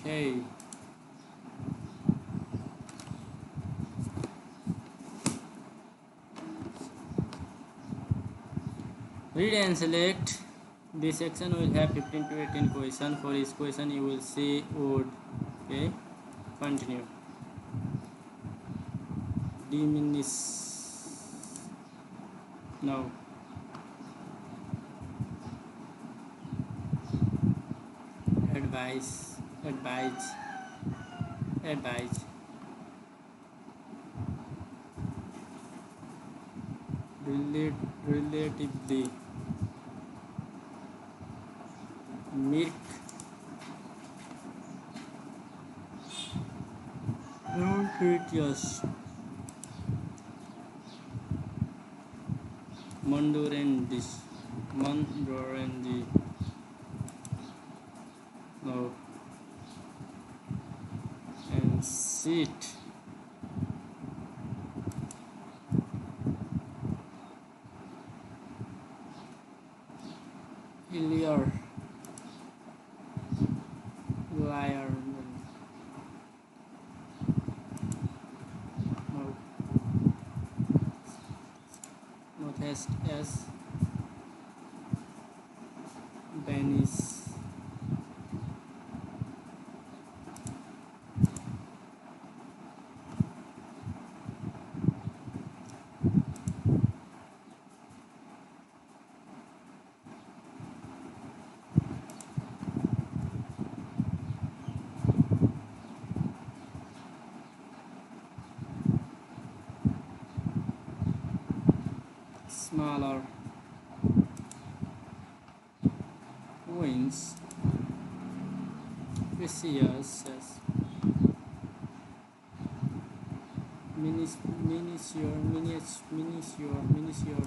Okay. Read and select. This section will have 15 to 18 questions. For each question you will see would. Okay. Continue. Diminish. No. Advise. Advise. Advise. Relatively. Milk. Nutritious. Mondorendi. Mondorendi. No. And sit. Liar. Liar. No. Not as Venice. Smaller. Wings. Precious. Miniature.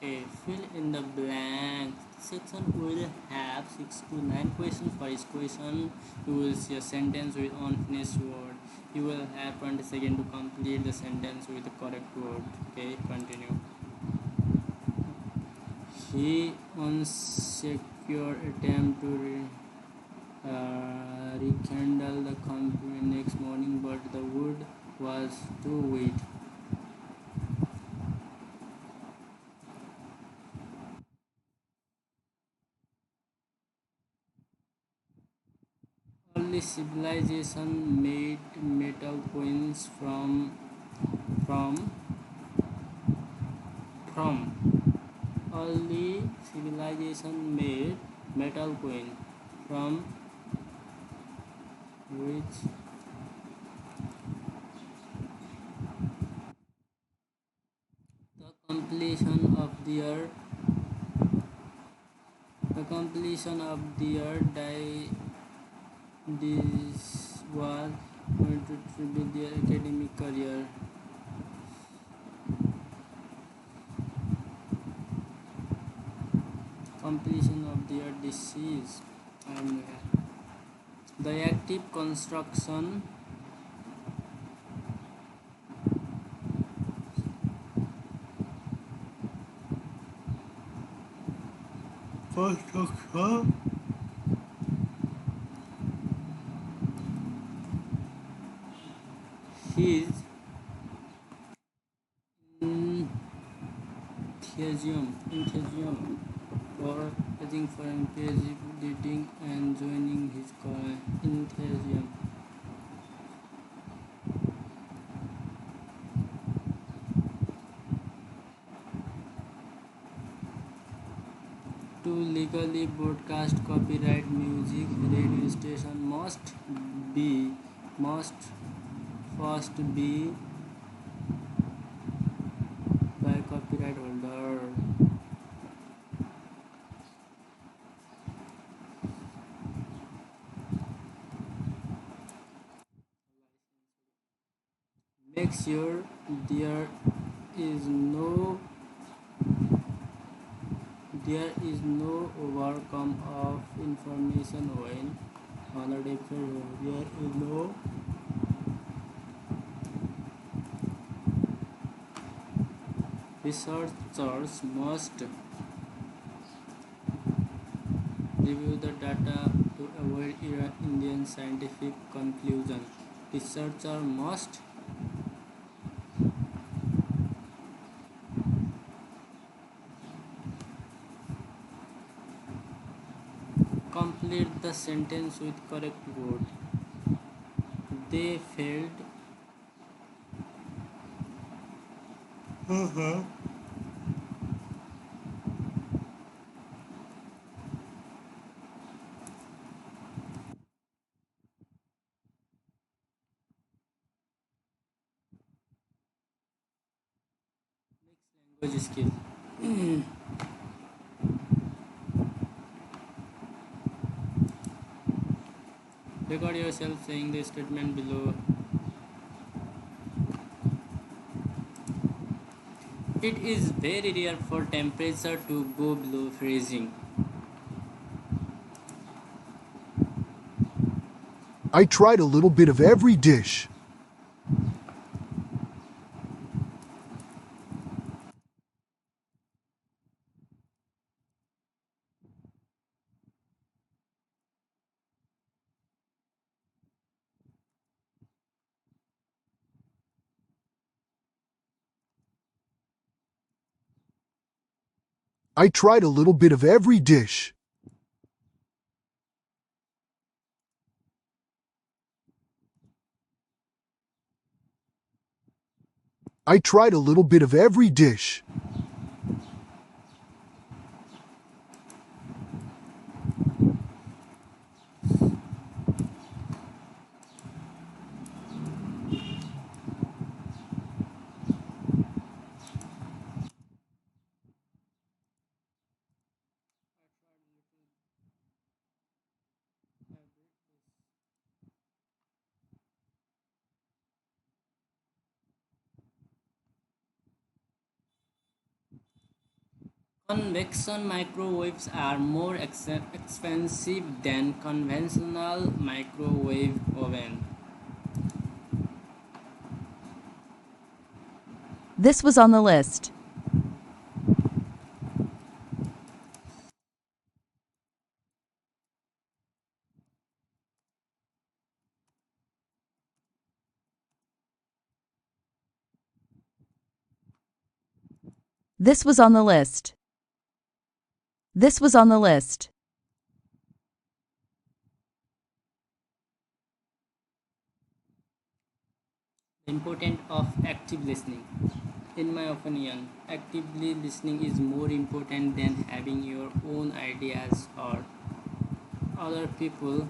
A fill in the blank section will have 6 to 9 questions. For each question you will see a sentence with unfinished word. You will have 20 seconds to complete the sentence with the correct word. Okay, continue. He unsecure attempt to rekindle the campfire next morning, but the wood was too wet. Early civilization made metal coins from early civilization made metal coin from which the completion of their this was going to tribute their academic career. Completion of their disease and the active construction his enthusiasm for waiting for impressive dating and joining his enthusiasm to legally broadcast copyright music. Radio station must first be by copyright holder. Make sure there is no overcome of information when on a different there is no researchers must review the data to avoid Indian scientific conclusion. Researcher must complete the sentence with correct word. They failed. Language skill. Record yourself saying the statement below. It is very rare for temperature to go below freezing. I tried a little bit of every dish. I tried a little bit of every dish. I tried a little bit of every dish. Convection microwaves are more expensive than conventional microwave oven. This was on the list. This was on the list. This was on the list. The importance of active listening. In my opinion, actively listening is more important than having your own ideas or other people.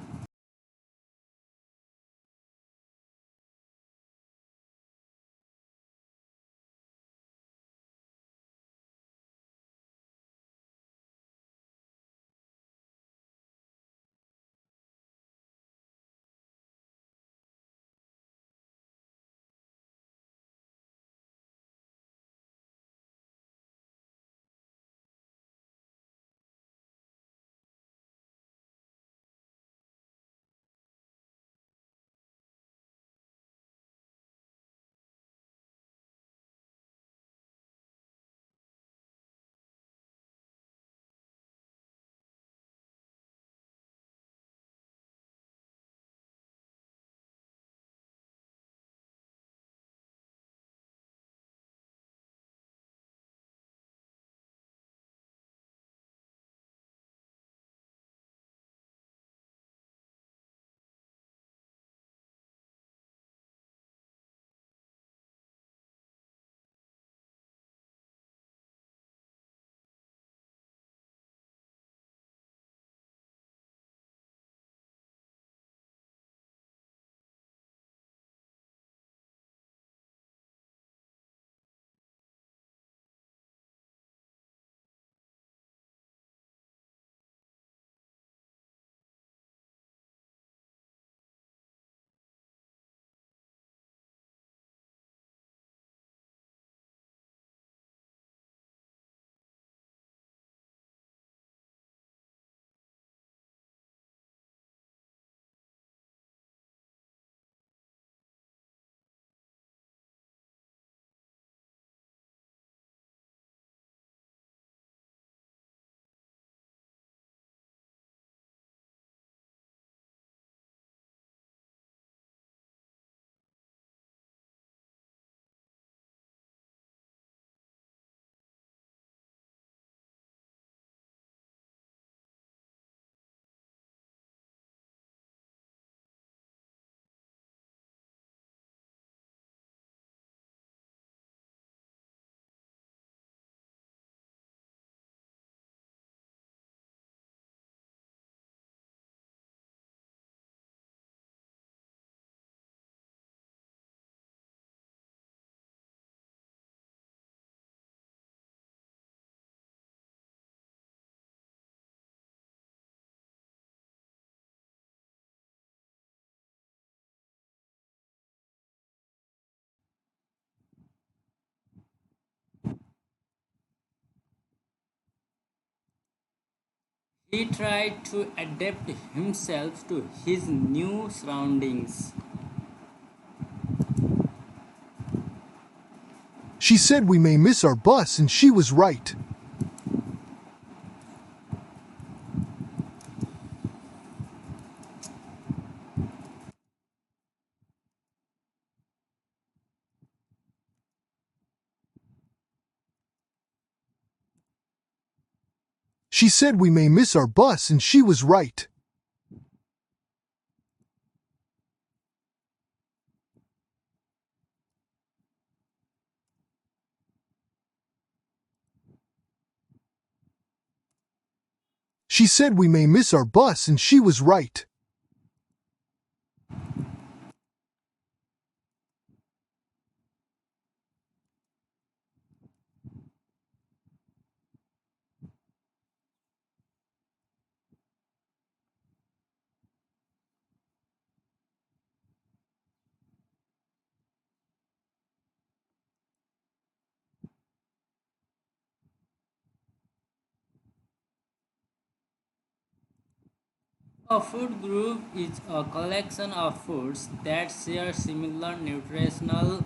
He tried to adapt himself to his new surroundings. She said we may miss our bus, and she was right. She said we may miss our bus, and she was right. She said we may miss our bus, and she was right. A food group is a collection of foods that share similar nutritional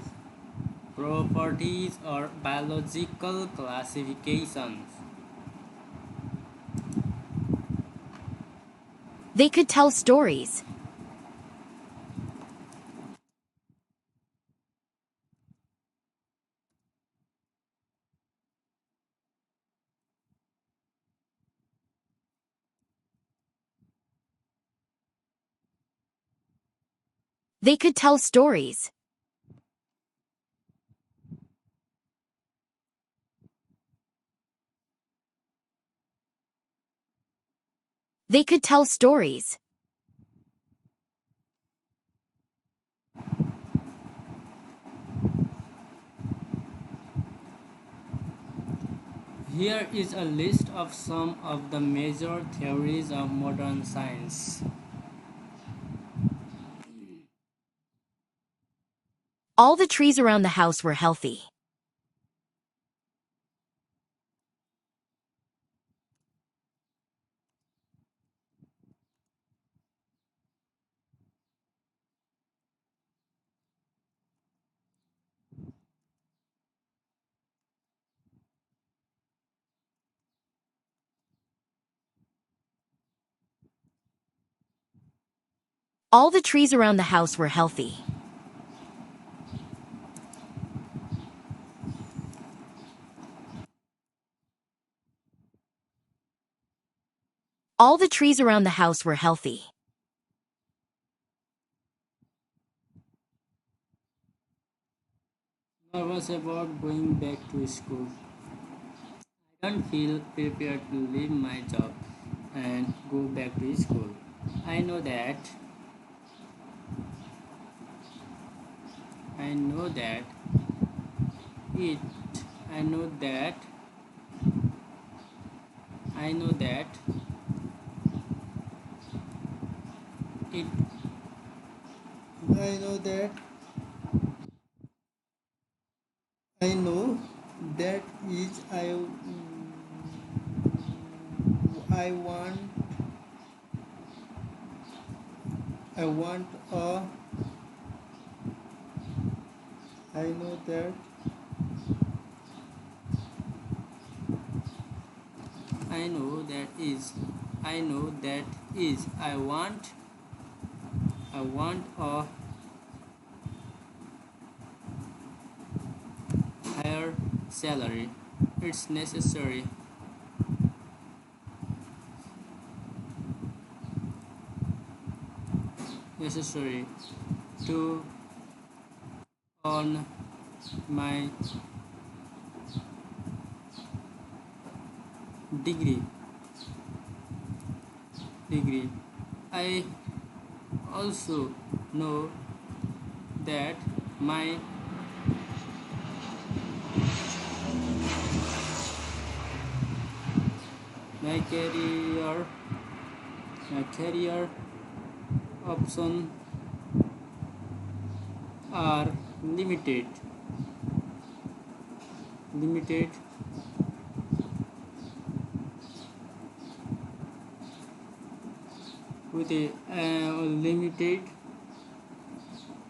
properties or biological classifications. They could tell stories. They could tell stories. They could tell stories. Here is a list of some of the major theories of modern science. All the trees around the house were healthy. All the trees around the house were healthy. All the trees around the house were healthy. Nervous about going back to school. I don't feel prepared to leave my job and go back to school. I know that. I know that it. I know that. I know that it. I know that. I know that is I want I want a I know that I know that is I know that is I want a higher salary. It's necessary to earn my degree degree. I also know that my my career my career options are limited with a limited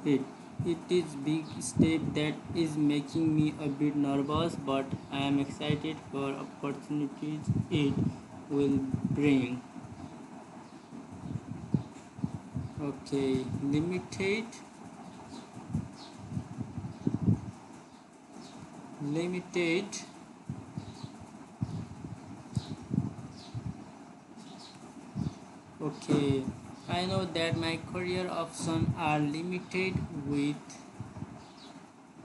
it. It is big step that is making me a bit nervous, but I am excited for opportunities it will bring. Okay, limited. Okay, I know that my career options are limited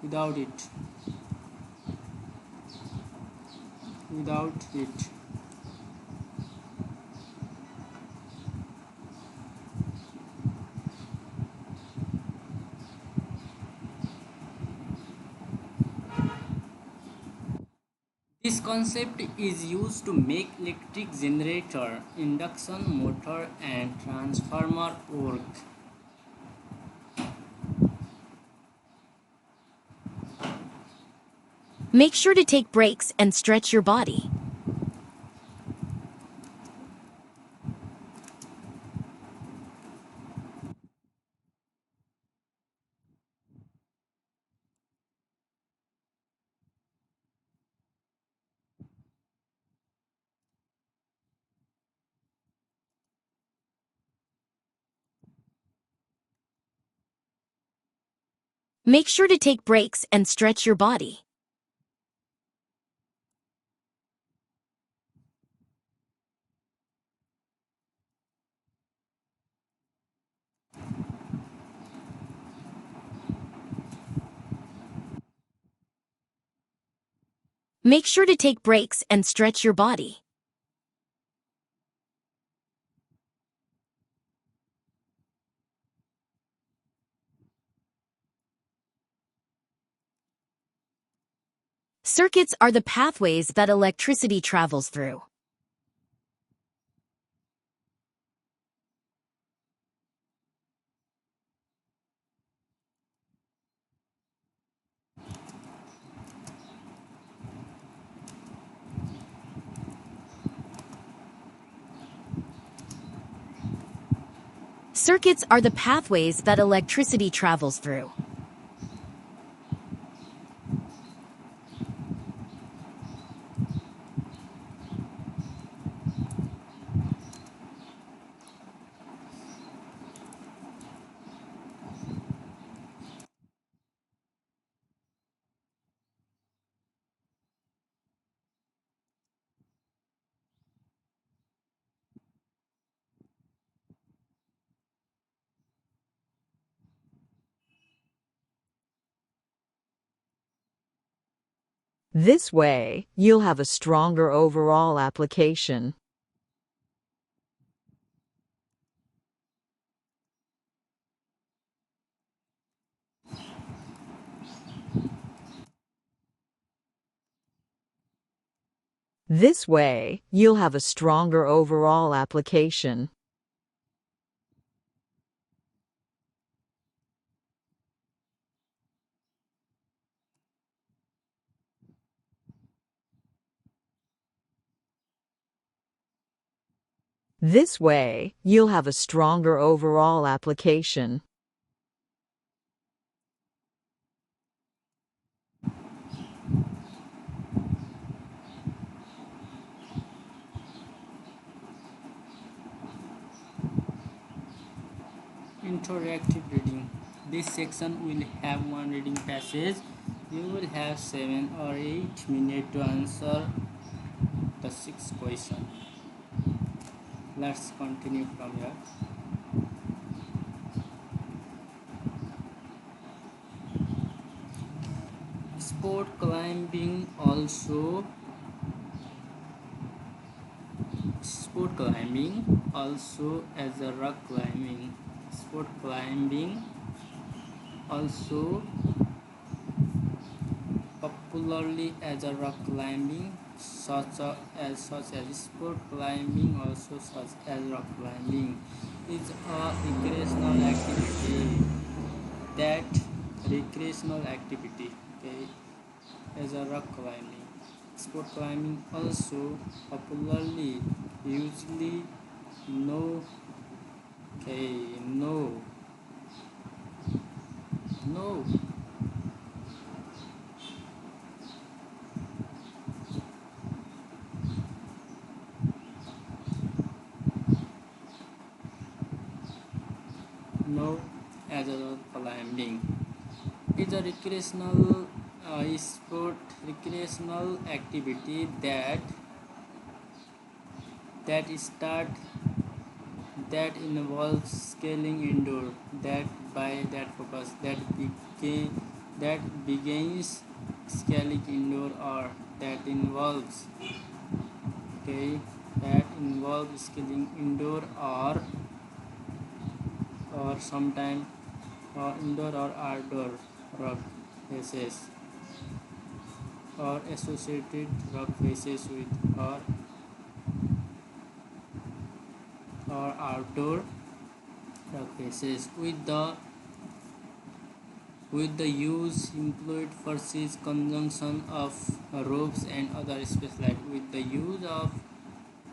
without it. Without it. This concept is used to make electric generator, induction motor and transformer work. Make sure to take breaks and stretch your body. Make sure to take breaks and stretch your body. Make sure to take breaks and stretch your body. Circuits are the pathways that electricity travels through. Circuits are the pathways that electricity travels through. This way, you'll have a stronger overall application. This way, you'll have a stronger overall application. This way, you'll have a stronger overall application. Interactive reading. This section will have one reading passage. You will have 7 or 8 minutes to answer the 6th question. Let's continue from here. Sport climbing also as a rock climbing. Sport climbing also popularly as a rock climbing such as sport climbing also such as rock climbing is a that recreational activity, okay, as a rock climbing. Sport climbing also popularly usually no Okay, no, no, no, as a climbing. It's a recreational activity that that involves scaling indoor, that focus that begins scaling indoor, or that involves okay that involves scaling indoor or sometime or indoor or outdoor rock faces, or associated rock faces with or outdoor rock faces with the use employed versus conjunction of ropes and other specialized with the use of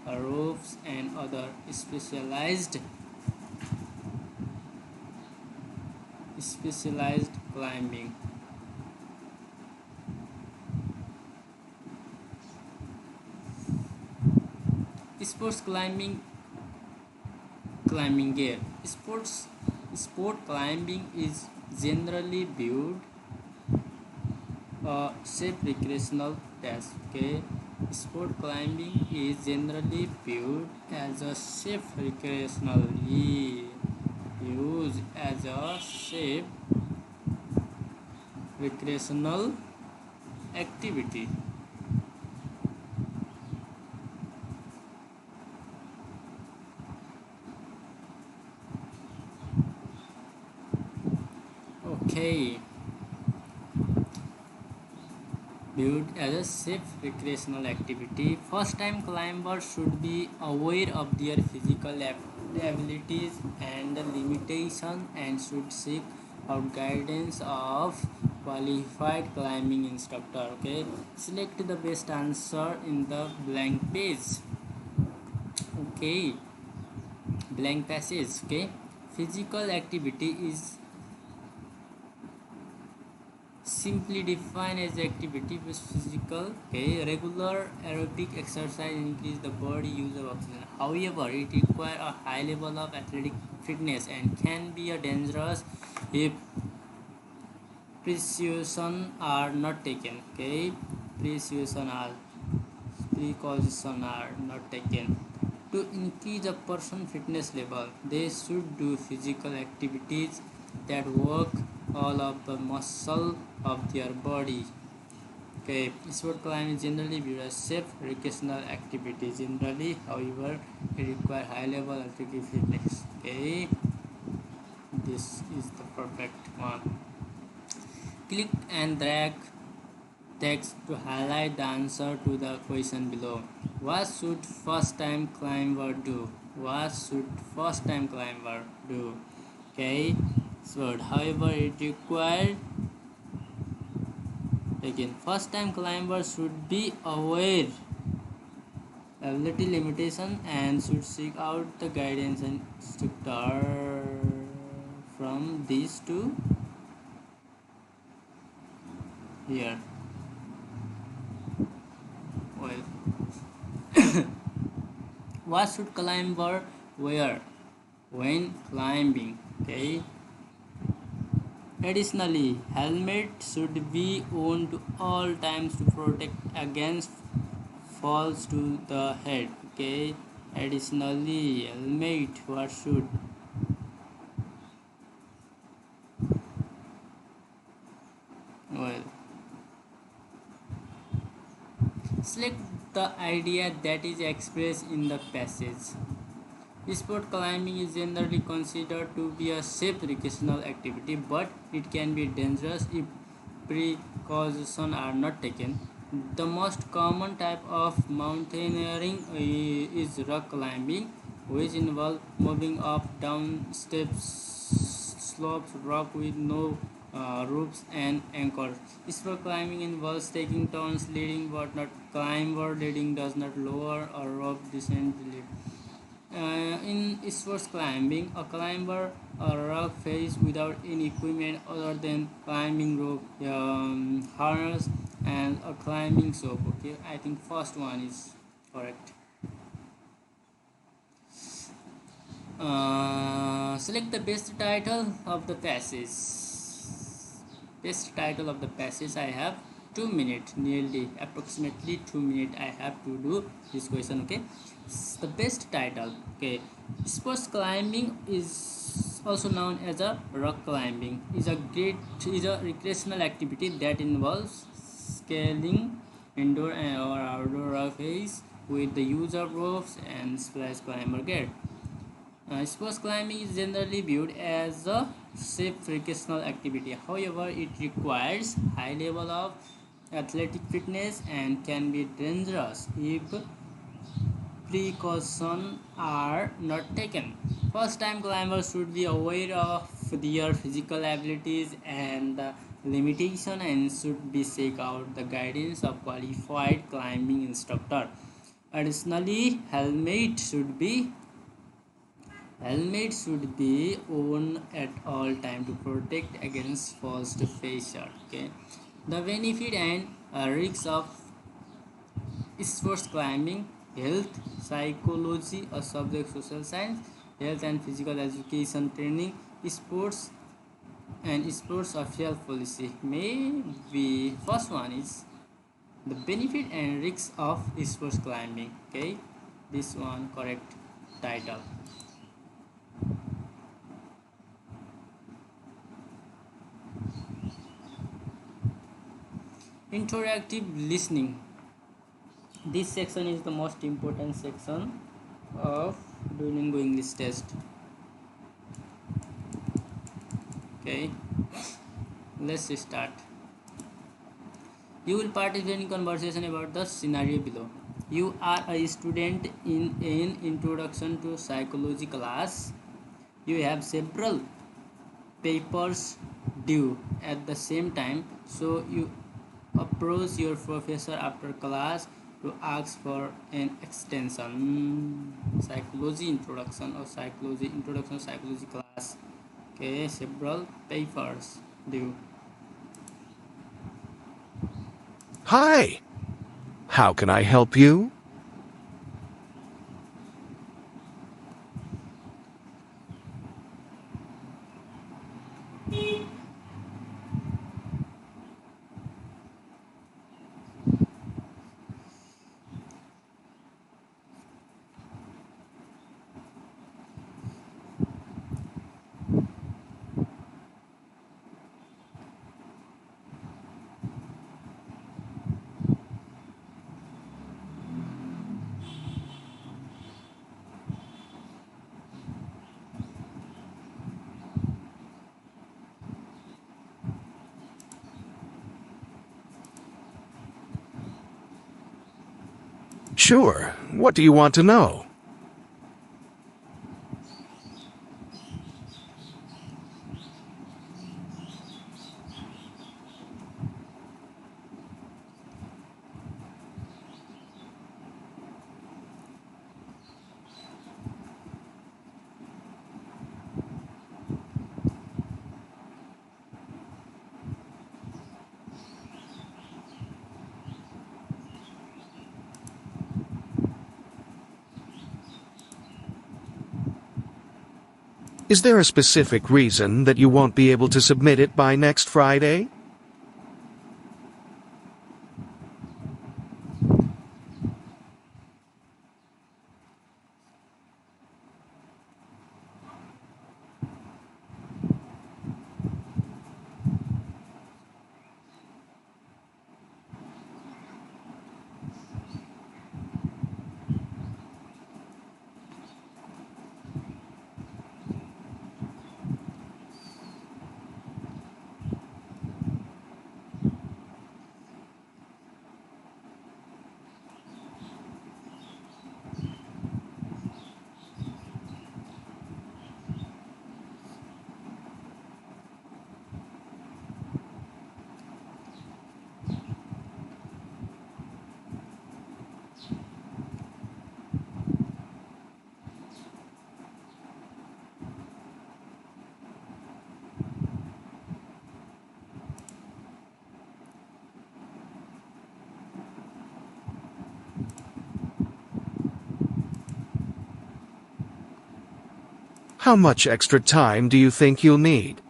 ropes and other specialized climbing. Sports climbing gear. Sport climbing is generally viewed a safe recreational task. Okay, sport climbing is generally viewed as a safe recreational activity. Okay, viewed as a safe recreational activity. First time climbers should be aware of their physical abilities and limitations and should seek out guidance of qualified climbing instructor. Okay, select the best answer in the blank page. Okay, blank passage. Okay, physical activity is simply defined as activity with physical. Okay, regular aerobic exercise increase the body use of oxygen. However, it requires a high level of athletic fitness and can be a dangerous if precautions are not taken. Okay, precautions are precautions are not taken. To increase a person's fitness level, they should do physical activities that work all of the muscle of their body. Okay, sport climbing is generally viewed as safe recreational activity. Generally, however, it requires high level athletic fitness. Okay, this is the perfect one. Click and drag text to highlight the answer to the question below. What should first time climber do? What should first time climber do? Okay, so however it required again first time climber should be aware ability limitation and should seek out the guidance and instructor from these two here. Well, what should climber wear when climbing? Okay. Additionally, helmet should be worn to all times to protect against falls to the head. Okay. Additionally, helmet what should well select the idea that is expressed in the passage. Sport climbing is generally considered to be a safe recreational activity, but it can be dangerous if precautions are not taken. The most common type of mountaineering is rock climbing, which involves moving up, down steps, slopes, rock with no ropes and anchors. Sport climbing involves taking turns leading but not climber leading does not lower or rope descent. in sports climbing, a climber a rock face without any equipment other than climbing rope, harness, and a climbing soap. Okay, I think first one is correct. Select the best title of the passage. Best title of the passage. I have 2 minutes, nearly approximately 2 minutes. I have to do this question. Okay, the best title. Okay, sports climbing is also known as a rock climbing. Is a recreational activity that involves scaling indoor or outdoor rock face with the use of ropes and splash climber gear. Sports climbing is generally viewed as a safe recreational activity. However, it requires high level of athletic fitness and can be dangerous if precautions are not taken. First time climbers should be aware of their physical abilities and the limitation and should be seek out the guidance of qualified climbing instructor. Additionally, Helmet should be worn at all time to protect against falls to failure. Okay, the benefit and risks of sports climbing: health, psychology, a subject social science, health and physical education training, sports and sports official policy. Maybe first one is the benefit and risks of sports climbing. Okay, this one correct title. Interactive listening. This section is the most important section of Duolingo English test. Okay, let's start. You will participate in conversation about the scenario below. You are a student in an introduction to psychology class. You have several papers due at the same time, so you approach your professor after class to ask for an extension. Psychology introduction or psychology introduction psychology class. Okay, several papers due. Hi, how can I help you? Sure, what do you want to know? Is there a specific reason that you won't be able to submit it by next Friday? How much extra time do you think you'll need?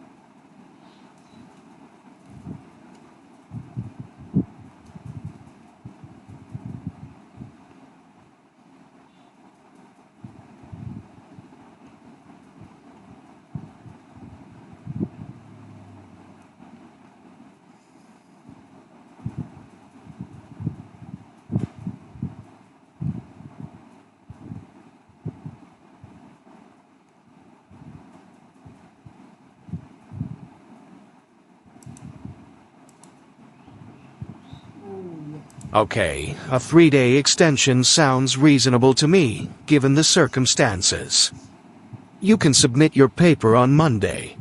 Okay, a 3-day extension sounds reasonable to me, given the circumstances. You can submit your paper on Monday.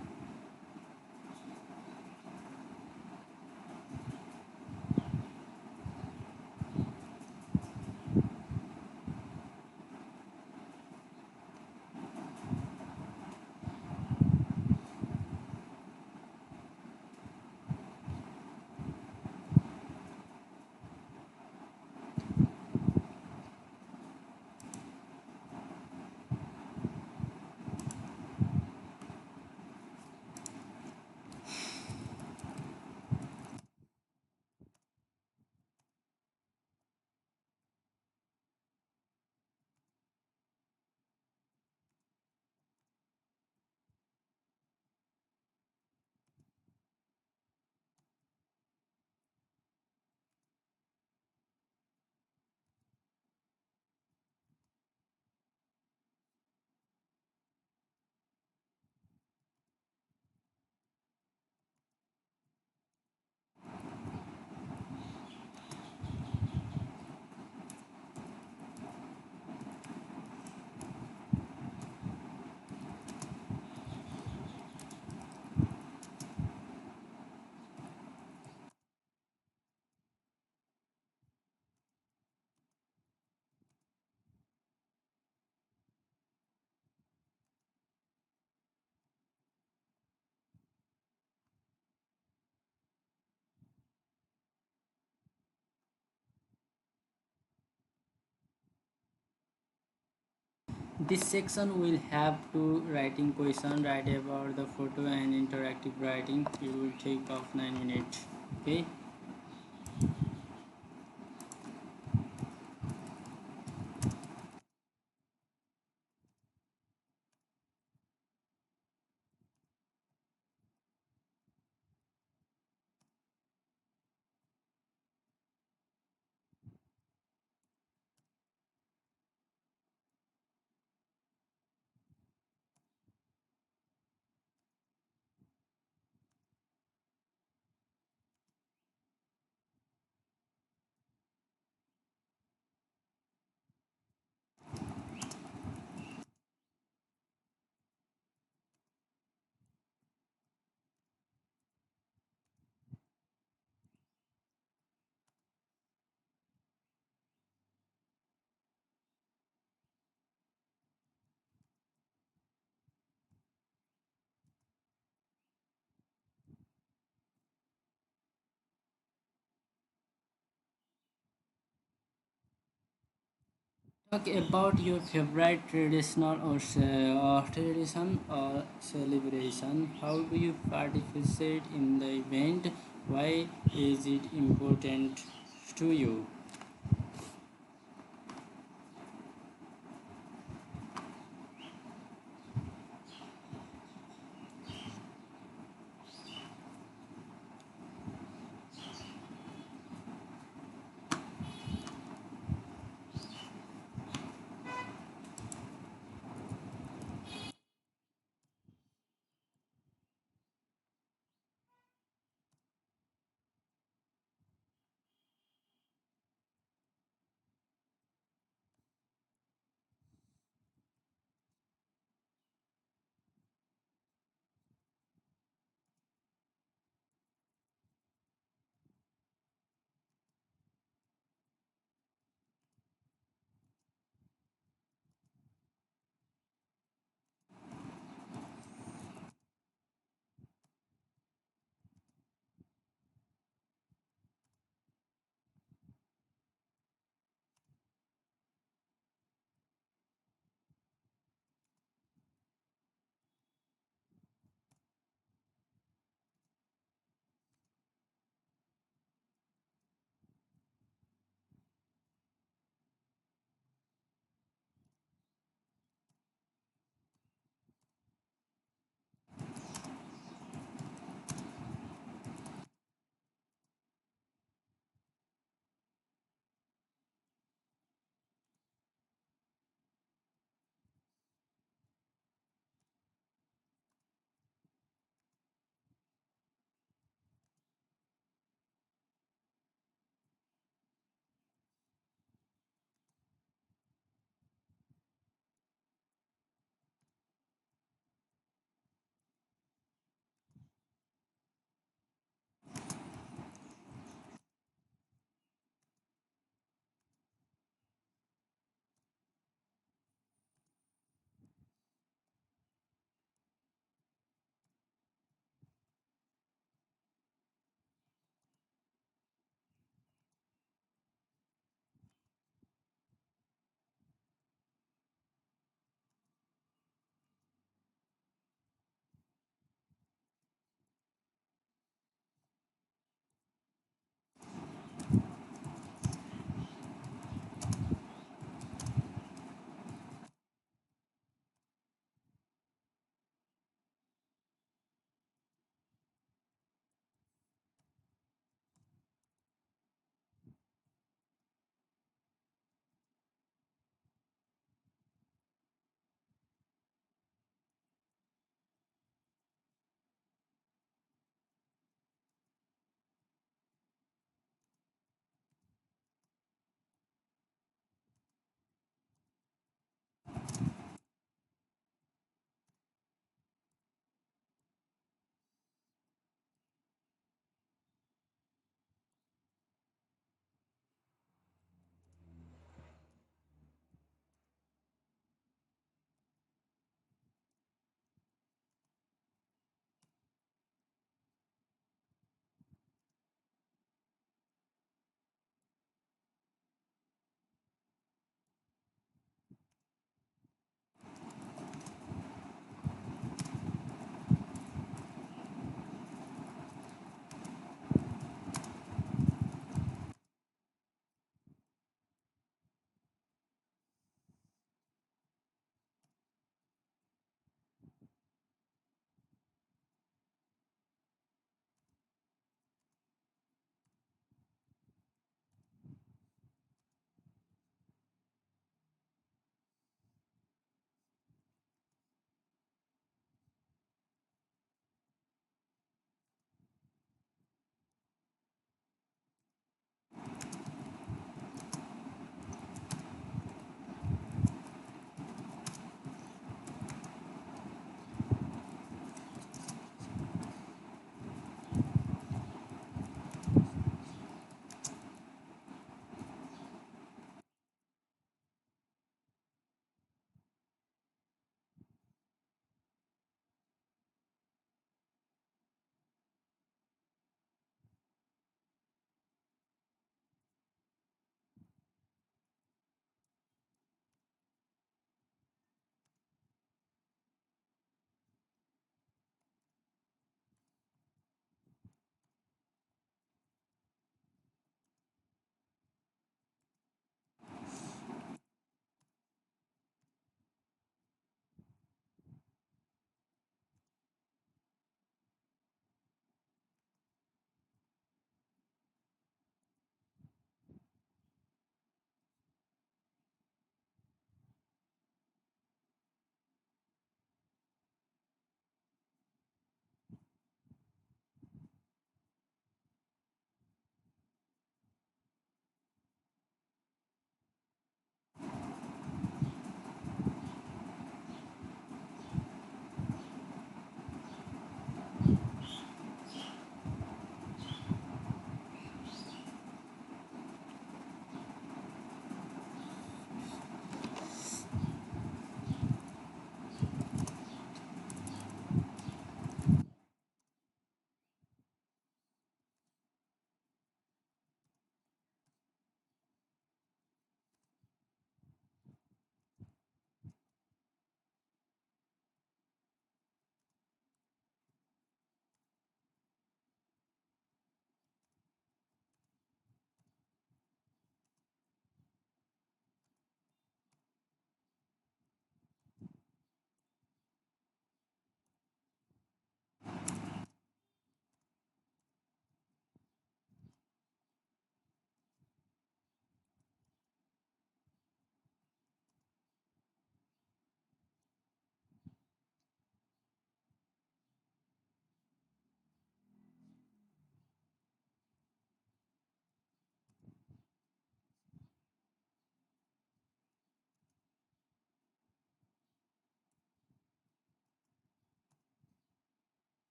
This section will have two writing question, write about the photo and interactive writing. It will take off 9 minutes. Okay. Talk about your favorite traditional or tradition or celebration. How do you participate in the event? Why is it important to you?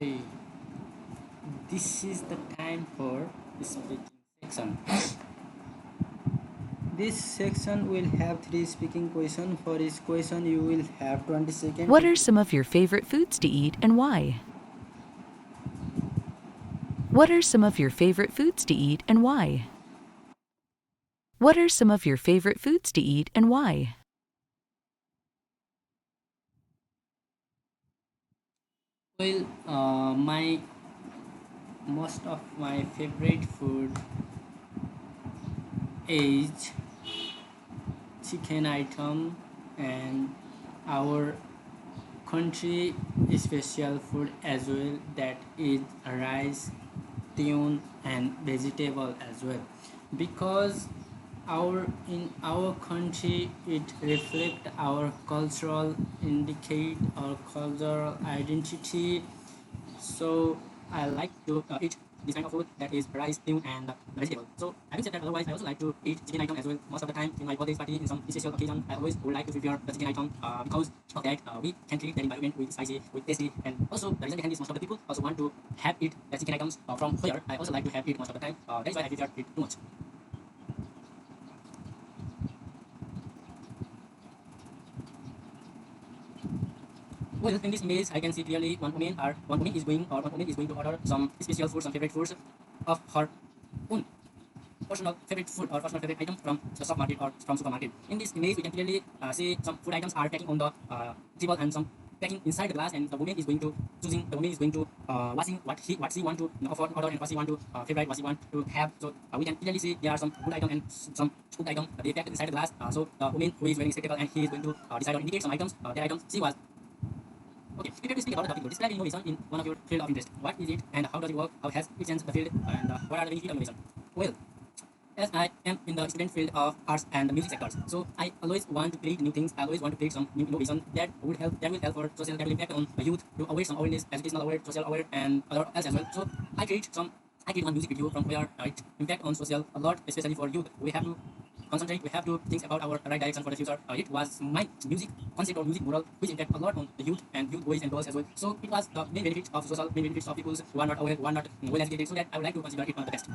Okay, this is the time for speaking section. This section will have three speaking questions. For each question, you will have 20 seconds. What are some of your favorite foods to eat and why? What are some of your favorite foods to eat and why? What are some of your favorite foods to eat and why? Well, my most of my favorite food is chicken item, and our country special food as well, that is rice, tune and vegetable as well, because our in our country it reflect our cultural, indicate our cultural identity. So I like to eat this kind of food, that is rice, stew, and vegetable. So having said that, otherwise I also like to eat chicken item as well. Most of the time in my birthday party, in some special occasion, I always would like to prepare the chicken item because of that we can treat the environment with spicy, with tasty, and also the reason behind this, most of the people also want to have it the chicken items from where I also like to have it most of the time. That is why I prepare it too much. Well, in this image, I can see clearly one woman is going to order some special food, some favorite foods of her own personal favorite food or personal favorite item from the stock market or from supermarket. In this image, we can clearly see some food items are packing on the table and some packing inside the glass, and the woman is going to washing what she want to order and what she want to favorite, what she want to have. So we can clearly see there are some food item and some food item they packed inside the glass. So the woman who is wearing spectacle and he is going to decide or indicate some items. That items she was. Okay, prepare to speak about the topic. Describe innovation in one of your field of interest. What is it and how does it work? How has it changed the field, and what are the benefits of innovation? Well, as I am in the student field of arts and the music sectors, so I always want to create new things. I always want to create some new innovation that will help for social, that will impact on the youth to aware some awareness, educational aware, social aware, and other else as well. So I create one music video from where it impact on social a lot, especially for youth. We have to concentrate. We have to think about our right direction for the future. It was my music concept or music moral which impact a lot on the youth and youth boys and girls as well. So it was the main benefit of social, main benefits of people who are not aware, who are not well educated. So that I would like to consider it one of the best.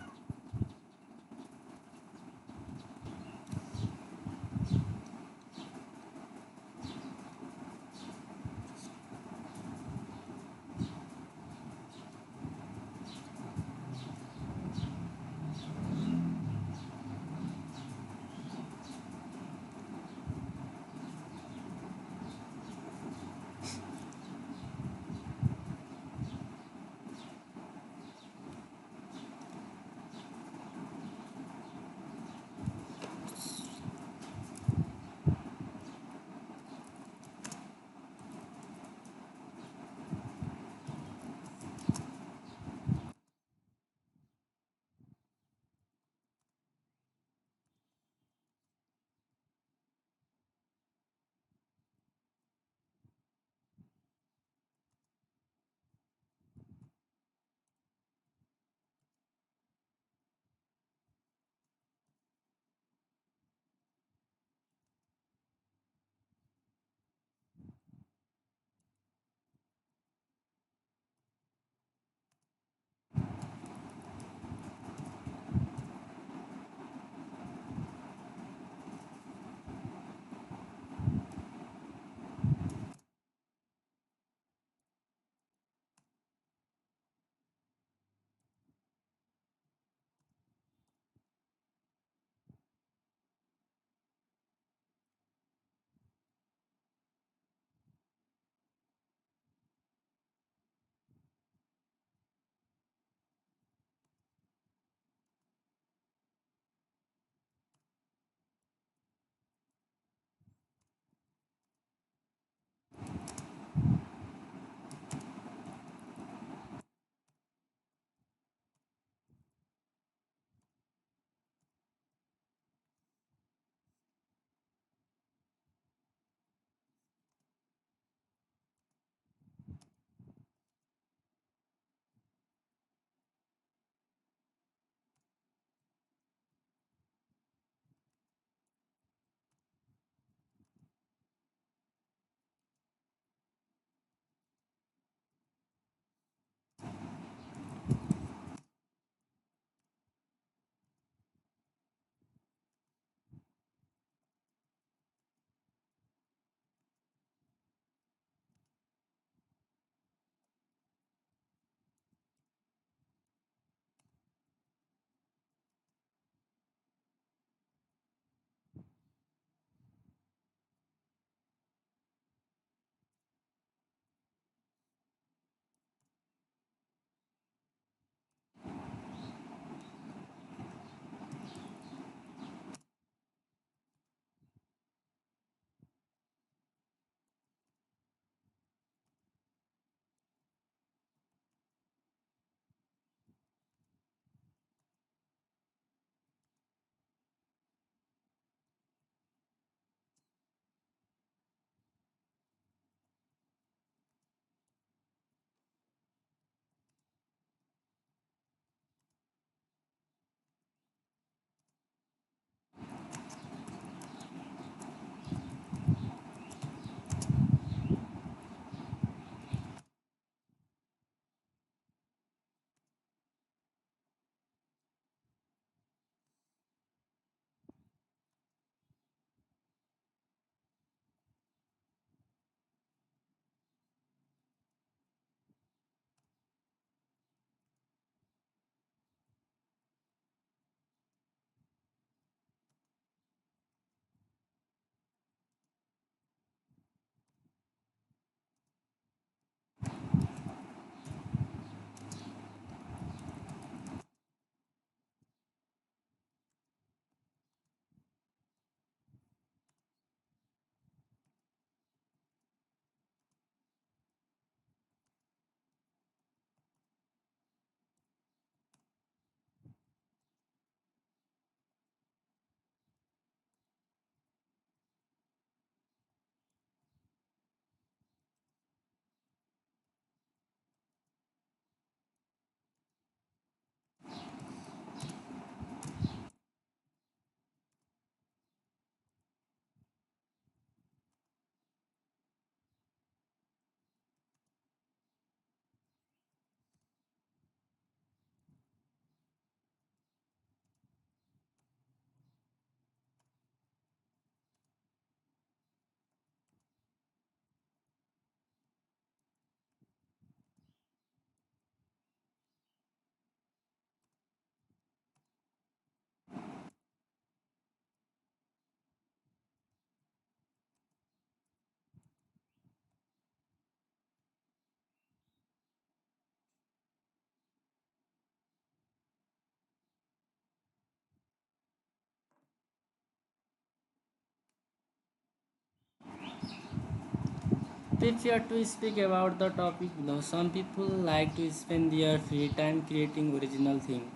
Prefer to speak about the topic below. Some people like to spend their free time creating original things.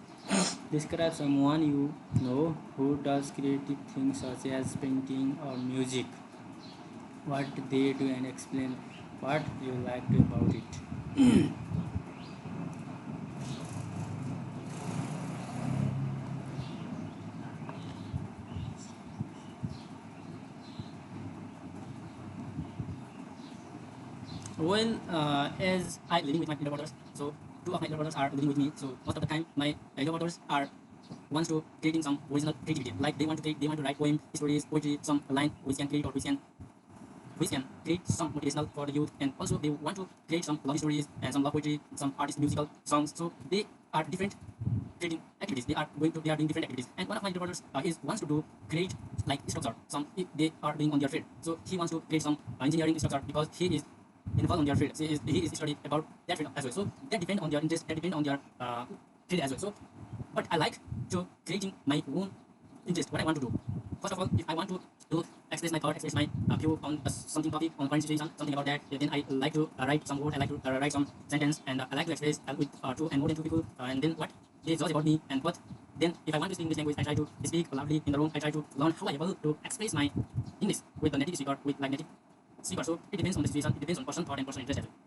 Describe someone you know who does creative things such as painting or music. What they do and explain what you like to about it. Well, as I living with my elder brothers, so two of my elder brothers are living with me. So most of the time, my elder brothers are wants to creating some original creativity. Like they want to write poem, stories, poetry, some line which can create or which can create some motivational for the youth, and also they want to create some love stories and some love poetry, some artist musical songs. So they are different creating activities. They are doing different activities. And one of my elder brothers is wants to do create like structure. Some if they are doing on their field. So he wants to create some engineering structure because he is involved on their field. He is studying about that field as well. So that depend on their interest, that depend on their field as well. So, but I like to creating my own interest, what I want to do. First of all, if I want to express my thought, express my view on something topic, on current situation, something about that, then I like to write some word, I like to write some sentence, and I like to express with two and more than two people, and then what they judge about me, and what then if I want to speak English language, I try to speak loudly in the room. I try to learn how I able to express my English with the native speaker, with like native speaker. So it depends on the situation, it depends on person thought and person interest as well.